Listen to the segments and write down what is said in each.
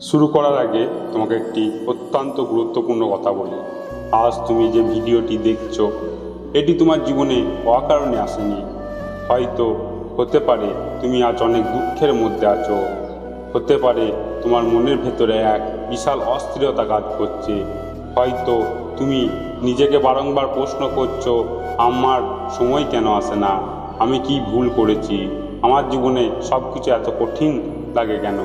শুরু করার আগে তোমাকে একটি অত্যন্ত গুরুত্বপূর্ণ কথা বলি। আজ তুমি যে ভিডিওটি দেখছো, এটি তোমার জীবনে অকারণে আসেনি। হয়তো হতে পারে তুমি আজ অনেক দুঃখের মধ্যে আছো, হতে পারে তোমার মনের ভেতরে এক বিশাল অস্থিরতা কাজ করছে, হয়তো তুমি নিজেকে বারংবার প্রশ্ন করছো, আমার সময় কেন আসে না, আমি কি ভুল করেছি, আমার জীবনে সব কিছু এত কঠিন লাগে কেন।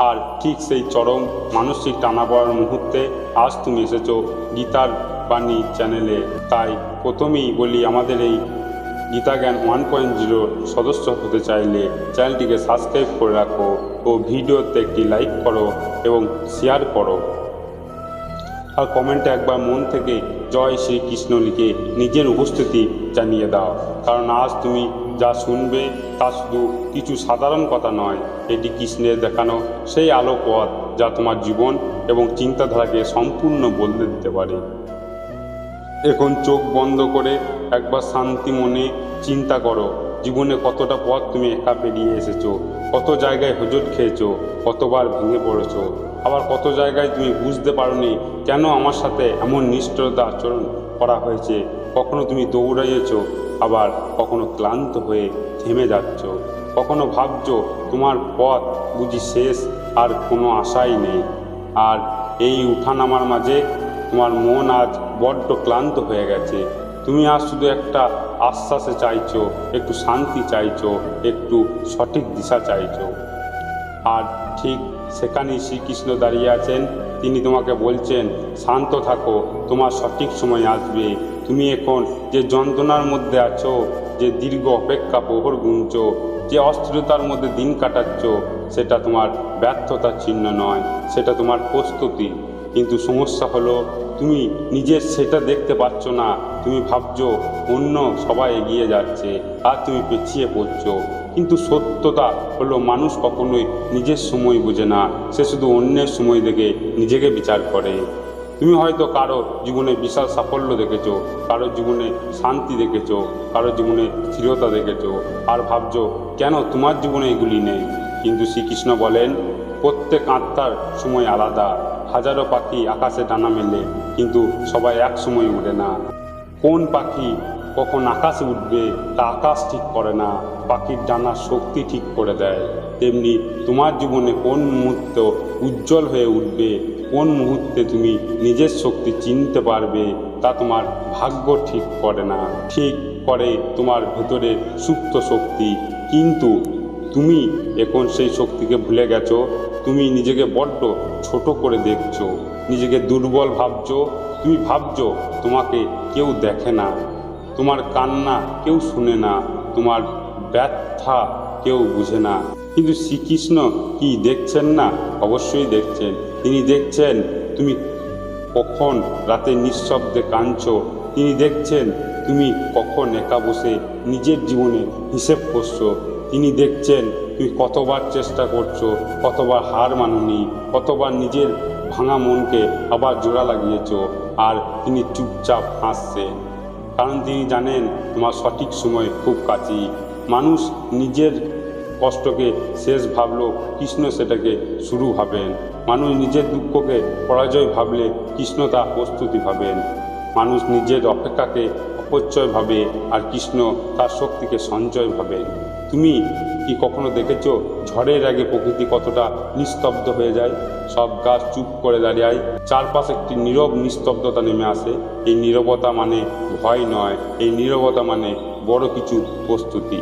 আর ঠিক সেই চরম মানসিক টানাপড়ার মুহূর্তে আজ তুমি এসেছো গীতার বাণী চ্যানেলে। তাই প্রথমেই বলি, আমাদের এই গীতা জ্ঞান 1.0 সদস্য হতে চাইলে চ্যানেলটিকে সাবস্ক্রাইব করে রাখো ও ভিডিওতে একটি লাইক করো এবং শেয়ার করো, আর কমেন্টে একবার মন থেকে জয় শ্রীকৃষ্ণ লিখে নিজের উপস্থিতি জানিয়ে দাও। কারণ আজ তুমি যা শুনবে তা শুধু কিছু সাধারণ কথা নয়, এটি কৃষ্ণের দেখানো সেই আলো পথ যা তোমার জীবন এবং চিন্তাধারাকে সম্পূর্ণ বদলে দিতে পারে। এখন চোখ বন্ধ করে একবার শান্তি মনে চিন্তা করো, জীবনে কতটা পথ তুমি একা পেরিয়ে এসেছো, কত জায়গায় হোঁচট খেয়েছো, কতবার ভেঙে পড়েছো, আবার কত জায়গায় তুমি বুঝতে পারোনি কেন আমার সাথে এমন নিষ্ঠুরতা আচরণ করা হয়েছে। কখনো তুমি দৌড়াইয়েছো, আবার কখনো ক্লান্ত হয়ে থেমে যাচ্ছ, কখনো ভাবছো তোমার পথ বুঝি শেষ, আর কোনো আশাই নেই। আর এই উঠানামার মাঝে তোমার মন আজ বড্ড ক্লান্ত হয়ে গেছে। তুমি আজ শুধু একটা আশ্বাসে চাইছো, একটু শান্তি চাইছো, একটু সঠিক দিশা চাইছো। আর ঠিক সেখানেই শ্রীকৃষ্ণ দাঁড়িয়ে আছেন। তিনি তোমাকে বলছেন, শান্ত থাকো, তোমার সঠিক সময় আসবে। তুমি এখন যে যন্ত্রণার মধ্যে আছো, যে দীর্ঘ অপেক্ষা প্রহর গুনছো, যে অস্থিরতার মধ্যে দিন কাটাচ্ছ, সেটা তোমার ব্যর্থতার চিহ্ন নয়, সেটা তোমার প্রস্তুতি। কিন্তু সমস্যা হলো তুমি নিজের সেটা দেখতে পাচ্ছ না। তুমি ভাবছো অন্য সবাই এগিয়ে যাচ্ছে আর তুমি পিছিয়ে পড়ছো। কিন্তু সত্যতা হলো মানুষ কখনোই নিজের সময় বোঝে না, সে শুধু অন্যের সময় দেখে নিজেকে বিচার করে। তুমি হয়তো কারো জীবনে বিশাল সাফল্য দেখেছো, কারো জীবনে শান্তি দেখেছো, কারো জীবনে স্থিরতা দেখেছো, আর ভাবছো কেন তোমার জীবনে এগুলি নেই। কিন্তু শ্রীকৃষ্ণ বলেন, প্রত্যেক আত্মার সময় আলাদা। হাজারো পাখি আকাশে ডানা মেলে, কিন্তু সবাই এক সময় উড়ে না। কোন পাখি কখন আকাশে উঠবে তা আকাশ ঠিক করে না, পাখির ডানার শক্তি ঠিক করে দেয়। তেমনি তোমার জীবনে কোন মুহূর্ত উজ্জ্বল হয়ে উঠবে, কোন মুহূর্তে তুমি নিজের শক্তি চিনতে পারবে, তা তোমার ভাগ্য ঠিক করে না, ঠিক করে তোমার ভেতরে সুপ্ত শক্তি। কিন্তু তুমি এখন সেই শক্তিকে ভুলে গেছো। তুমি নিজেকে বড্ড ছোট করে দেখছো, নিজেকে দুর্বল ভাবছো। তুমি ভাবছো তোমাকে কেউ দেখে না, তোমার কান্না কেউ শুনে না, তোমার ব্যথা কেউ বুঝে না। কিন্তু শ্রীকৃষ্ণ কি দেখছেন না? অবশ্যই দেখছেন। তিনি দেখছেন তুমি কখন রাতে নিঃশব্দে কাঁদছো, তিনি দেখছেন তুমি কখন একা বসে নিজের জীবনে হিসেব করছো, তিনি দেখছেন তুমি কতবার চেষ্টা করছো, কতবার হার মানোনি, কতবার নিজের ভাঙা মনকে আবার জোড়া লাগিয়েছো। আর তিনি চুপচাপ হাসছেন, কারণ তিনি জানেন তোমার সঠিক সময় খুব কাছেই। মানুষ নিজের কষ্টকে শেষ ভাবলো, কৃষ্ণ সেটাকে শুরু ভাবেন। মানুষ নিজের দুঃখকে পরাজয় ভাবলে কৃষ্ণ তা প্রস্তুতি ভাবেন। মানুষ নিজের অপেক্ষাকে অপচয় ভাবে, আর কৃষ্ণ তার শক্তিকে সঞ্চয় ভাবেন। তুমি কি কখনো দেখেছো ঝড়ের আগে প্রকৃতি কতটা নিস্তব্ধ হয়ে যায়? সব গাছ চুপ করে দাঁড়ায়, চারপাশে একটি নীরব নিস্তব্ধতা নেমে আসে। এই নীরবতা মানে ভয় নয়, এই নীরবতা মানে বড় কিছু প্রস্তুতি।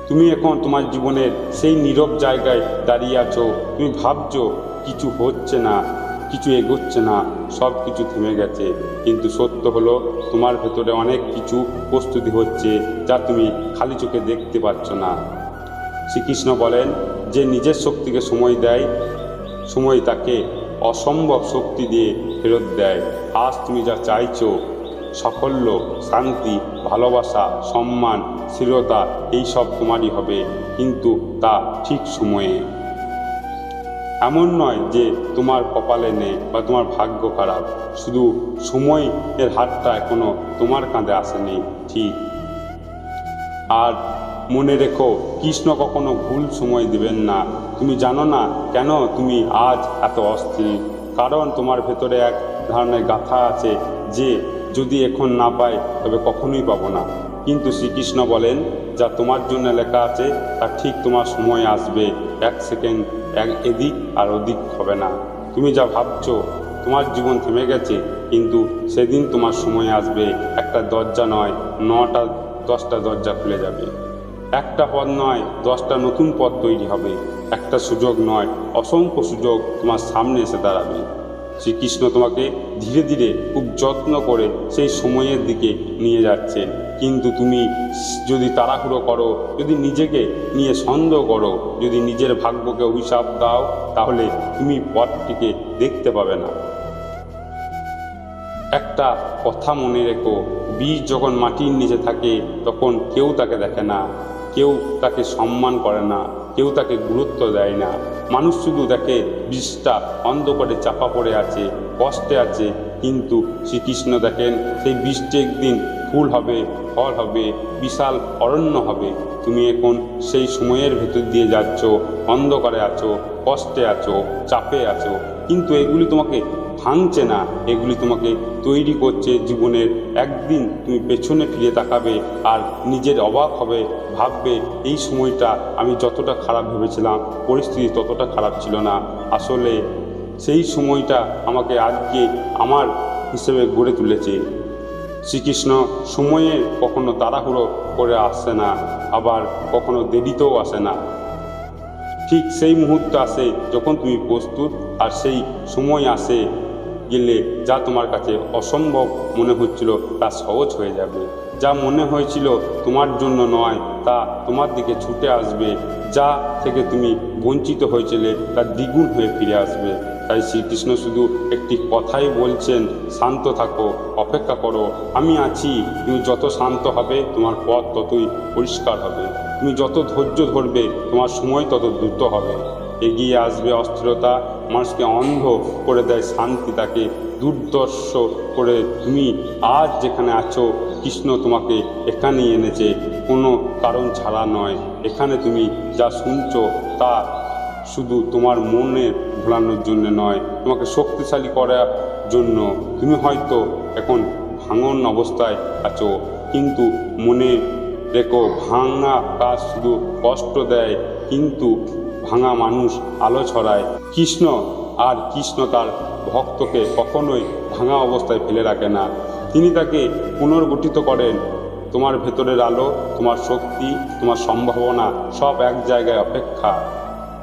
তুমি এখন তোমার জীবনের সেই নীরব জায়গায় দাঁড়িয়ে আছো। তুমি ভাবছো কিছু হচ্ছে না, কিছু এগোচ্ছে না, সব কিছু থেমে গেছে। কিন্তু সত্য হলো তোমার ভেতরে অনেক কিছু প্রস্তুতি হচ্ছে, যা তুমি খালি চোখে দেখতে পাচ্ছ না। শ্রীকৃষ্ণ বলেন, যে নিজের শক্তিকে সময় দেয়, সময় তাকে অসম্ভব শক্তি দিয়ে ফেরত দেয়। আজ তুমি যা চাইছো, সাফল্য, শান্তি, ভালোবাসা, সম্মান, স্থিরতা, এই সব তোমারই হবে, কিন্তু তা ঠিক সময়ে। এমন নয় যে তোমার কপালে নেই বা তোমার ভাগ্য খারাপ, শুধু সময়ের হাতটা এখনো তোমার কাঁধে আসেনি, ঠিক। আর মনে রেখো, কৃষ্ণ কখনো ভুল সময় দিবেন না। তুমি জানো না কেন তুমি আজ এত অস্থির, কারণ তোমার ভেতরে এক ধরনের গাথা আছে যে যদি এখন না পাই তবে কখনোই পাবো না। কিন্তু শ্রীকৃষ্ণ বলেন, যা তোমার জন্য লেখা আছে তা ঠিক তোমার সময় আসবে, এক সেকেন্ড এদিক আর ওদিক হবে না। তুমি যা ভাবছো তোমার জীবন থেমে গেছে, কিন্তু সেদিন তোমার সময় আসবে, একটা দরজা নয় 9টা 10টা দরজা খুলে যাবে। একটা পথ নয় 10টা নতুন পথ তৈরি হবে। একটা সুযোগ নয় অসংখ্য সুযোগ তোমার সামনে এসে দাঁড়াবে। শ্রীকৃষ্ণ তোমাকে ধীরে ধীরে খুব যত্ন করে সেই সময়ের দিকে নিয়ে যাচ্ছেন। কিন্তু তুমি যদি তাড়াহুড়ো করো, যদি নিজেকে নিয়ে সন্দেহ করো, যদি নিজের ভাগ্যকে অভিশাপ দাও, তাহলে তুমি পথটিকে দেখতে পাবে না। একটা কথা মনে রেখো, বীজ যখন মাটির নিচে থাকে তখন কেউ তাকে দেখে না, কেউ তাকে সম্মান করে না, কেউ তাকে গুরুত্ব দেয় না। মানুষ শুধু দেখে বীজটা অন্ধকারে চাপা পড়ে আছে, কষ্টে আছে, কিন্তু শ্রীকৃষ্ণ দেখেন সেই বীজটি একদিন ফুল হবে, ফল হবে, বিশাল অরণ্য হবে। তুমি এখন সেই সময়ের ভেতর দিয়ে যাচ্ছ, অন্ধকারে আছো, কষ্টে আছো, চাপে আছো, কিন্তু এগুলি তোমাকে ভাঙছে না, এগুলি তোমাকে তৈরি করছে জীবনের। একদিন তুমি পেছনে ফিরে তাকাবে আর নিজের অবাক হবে, ভাববে এই সময়টা আমি যতটা খারাপ ভেবেছিলাম, পরিস্থিতি ততটা খারাপ ছিল না। আসলে সেই সময়টা আমাকে আজকে আমার হিসেবে গড়ে তুলেছে। শ্রীকৃষ্ণ সময়ে কখনো তাড়াহুড়ো করে আসে না, আবার কখনো দেরিতেও আসে না। ঠিক সেই মুহূর্ত আসে যখন তুমি প্রস্তুত, আর সেই সময় আসে গেলে যা তোমার কাছে অসম্ভব মনে হচ্ছিল তা সহজ হয়ে যাবে। যা মনে হয়েছিল তোমার জন্য নয় তা তোমার দিকে ছুটে আসবে। যা থেকে তুমি বঞ্চিত হয়েছিলে তা দ্বিগুণ হয়ে ফিরে আসবে। তাই শ্রীকৃষ্ণ শুধু একটি কথাই বলছেন, শান্ত থাকো, অপেক্ষা করো, আমি আছি। তুমি যত শান্ত হবে তোমার পথ ততই পরিষ্কার হবে। তুমি যত ধৈর্য ধরবে তোমার সময় তত দ্রুত হবে। এগিয়ে আসবে অস্থিরতা, মানুষকে অন্ধ করে দেয় শান্তি, তাকে দুর্দর্শ করে। তুমি আজ যেখানে আছো কৃষ্ণ তোমাকে এখানেই এনেছে, কোনো কারণ ছাড়া নয়। এখানে তুমি যা শুনছো তা শুধু তোমার মনে ভোলানোর জন্য নয়, তোমাকে শক্তিশালী করার জন্য। তুমি হয়তো এখন ভাঙন অবস্থায় আছো, কিন্তু মনে রেখো ভাঙা কাজ শুধু কষ্ট দেয়, কিন্তু ভাঙা মানুষ আলো ছড়ায়। কৃষ্ণ তার ভক্তকে কখনোই ভাঙা অবস্থায় ফেলে রাখে না, তিনি তাকে পুনর্গঠিত করেন। তোমার ভেতরের আলো, তোমার শক্তি, তোমার সম্ভাবনা সব এক জায়গায় অপেক্ষা।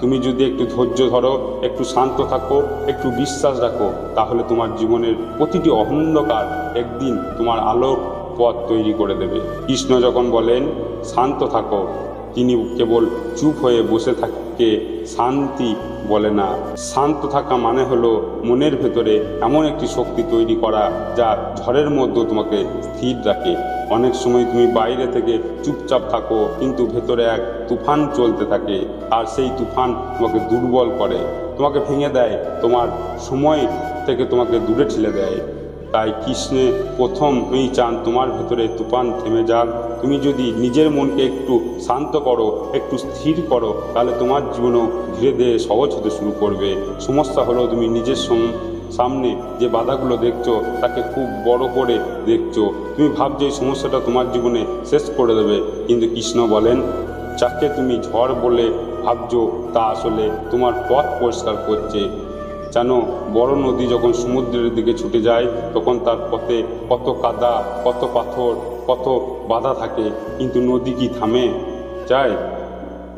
তুমি যদি একটু ধৈর্য ধরো, একটু শান্ত থাকো, একটু বিশ্বাস রাখো, তাহলে তোমার জীবনের প্রতিটি অন্ধকার একদিন তোমার আলোর পথ তৈরি করে দেবে। কৃষ্ণ যখন বলেন শান্ত থাকো, তিনি কেবল চুপ হয়ে বসে থাকে শান্তি বলে না। শান্ত থাকা মানে হলো মনের ভেতরে এমন একটি শক্তি তৈরি করা যা ঝড়ের মধ্যেও তোমাকে স্থির রাখে। অনেক সময় তুমি বাইরে থেকে চুপচাপ থাকো, কিন্তু ভেতরে এক তুফান চলতে থাকে, আর সেই তুফান তোমাকে দুর্বল করে, তোমাকে ভেঙে দেয়, তোমার সময় থেকে তোমাকে দূরে ঠেলে দেয়। তাই কৃষ্ণে প্রথমেই চান তোমার ভেতরে তুফান থেমে যাক। তুমি যদি নিজের মনকে একটু শান্ত করো, একটু স্থির করো, তাহলে তোমার জীবনও ধীরে ধীরে সহজ হতে শুরু করবে। সমস্যা হলো তুমি নিজের সামনে যে বাধাগুলো দেখছো তাকে খুব বড় করে দেখছো। তুমি ভাবছো এই সমস্যাটা তোমার জীবনে শেষ করে দেবে, কিন্তু কৃষ্ণ বলেন যাকে তুমি ঝড় বলে ভাবছো তা আসলে তোমার পথ পরিষ্কার করছে। জানো, বড় নদী যখন সমুদ্রের দিকে ছুটে যায় তখন তার পথে কত কাদা, কত পাথর, কত বাধা থাকে, কিন্তু নদী কি থামে যায়?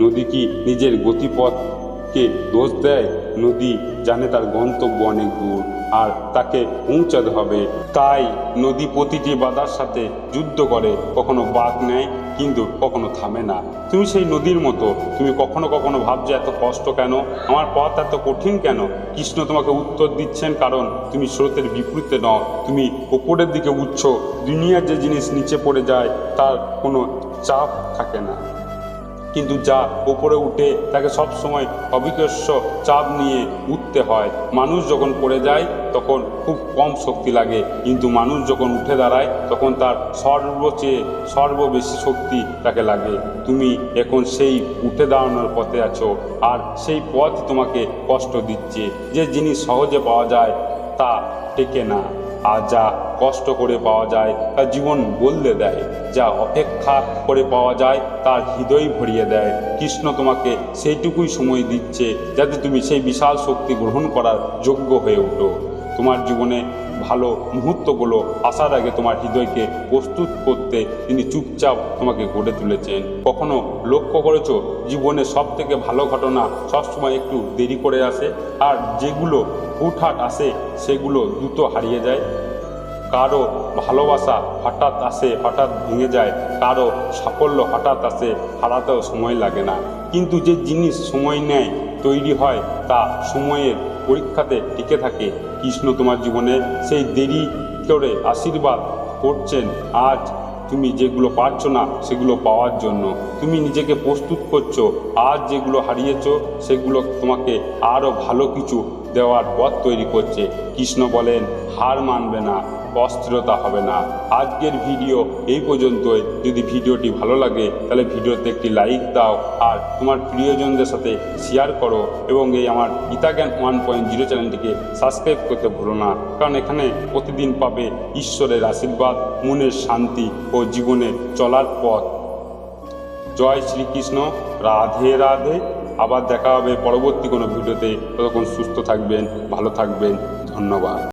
নদী কি নিজের গতিপথকে দোষ দেয়? নদী জানে তার গন্তব্য অনেক দূর আর তাকে পৌঁছাতে হবে। তাই নদী প্রতিটি বাধার সাথে যুদ্ধ করে, কখনো বাঁক নেয় কিন্তু কখনো থামে না। তুমি সেই নদীর মতো, তুমি কখনো কখনো ভাবছো এত কষ্ট কেন, আমার পথ এত কঠিন কেন? কৃষ্ণ তোমাকে উত্তর দিচ্ছেন, কারণ তুমি স্রোতের বিপরীতে নও, তুমি উপরের দিকে উঠছো। দুনিয়ার যে জিনিস নিচে পড়ে যায় তার কোনো চাপ থাকে না। কিন্তু যা উপরে উঠে তাকে সবসময় অবিকর্ষ চাপ নিয়ে উঠতে হয়। মানুষ যখন পড়ে যায় তখন খুব কম শক্তি লাগে, কিন্তু মানুষ যখন উঠে দাঁড়ায় তখন তার সর্ববেশি শক্তি তাকে লাগে। তুমি এখন সেই উঠে দাঁড়ানোর পথে আছো, আর সেই পথ তোমাকে কষ্ট দিচ্ছে। যে জিনিস সহজে পাওয়া যায় তা টেকে না, আর যা কষ্ট করে পাওয়া যায় তা জীবন বদলে দেয়। যা অপেক্ষা করে পাওয়া যায় তার হৃদয় ভরিয়ে দেয়। কৃষ্ণ তোমাকে সেইটুকুই সময় দিচ্ছে যাতে তুমি সেই বিশাল শক্তি গ্রহণ করার যোগ্য হয়ে ওঠো। তোমার জীবনে ভালো মুহূর্তগুলো আসার আগে তোমার হৃদয়কে প্রস্তুত করতে তিনি চুপচাপ তোমাকে গড়ে তুলেছেন। কখনো লক্ষ্য করেছো জীবনে সব থেকে ভালো ঘটনা সবসময় একটু দেরি করে আসে, আর যেগুলো হুটহাট আসে সেগুলো দ্রুত হারিয়ে যায়। কারো ভালোবাসা হঠাৎ আসে, হঠাৎ ভেঙে যায়। কারো সাফল্য হঠাৎ আসে, হারাতেও সময় লাগে না। কিন্তু যে জিনিস সময় নেয় তৈরি হয় তা সময়ের পরীক্ষাতে টিকে থাকে। কৃষ্ণ তোমার জীবনে সেই দেরি করে আশীর্বাদ করছেন। আজ তুমি যেগুলো পারছো না সেগুলো পাওয়ার জন্য তুমি নিজেকে প্রস্তুত করছো। আজ যেগুলো হারিয়েছো সেগুলো তোমাকে আরও ভালো কিছু দেওয়ার পথ তৈরি করছে। কৃষ্ণ বলেন হার মানবে না, অস্থিরতা হবে না। আজকের ভিডিও এই পর্যন্তই। যদি ভিডিওটি ভালো লাগে তাহলে ভিডিওতে একটি লাইক দাও, আর তোমার প্রিয়জনদের সাথে শেয়ার করো, এবং এই আমার গীতাজ্ঞান 1.0 চ্যানেলটিকে সাবস্ক্রাইব করতে ভুলো না, কারণ এখানে প্রতিদিন পাবে ঈশ্বরের আশীর্বাদ, মনের শান্তি ও জীবনে চলার পথ। জয় শ্রীকৃষ্ণ, রাধে রাধে। আবার দেখা হবে পরবর্তী কোনো ভিডিওতে। ততক্ষণ সুস্থ থাকবেন, ভালো থাকবেন। ধন্যবাদ।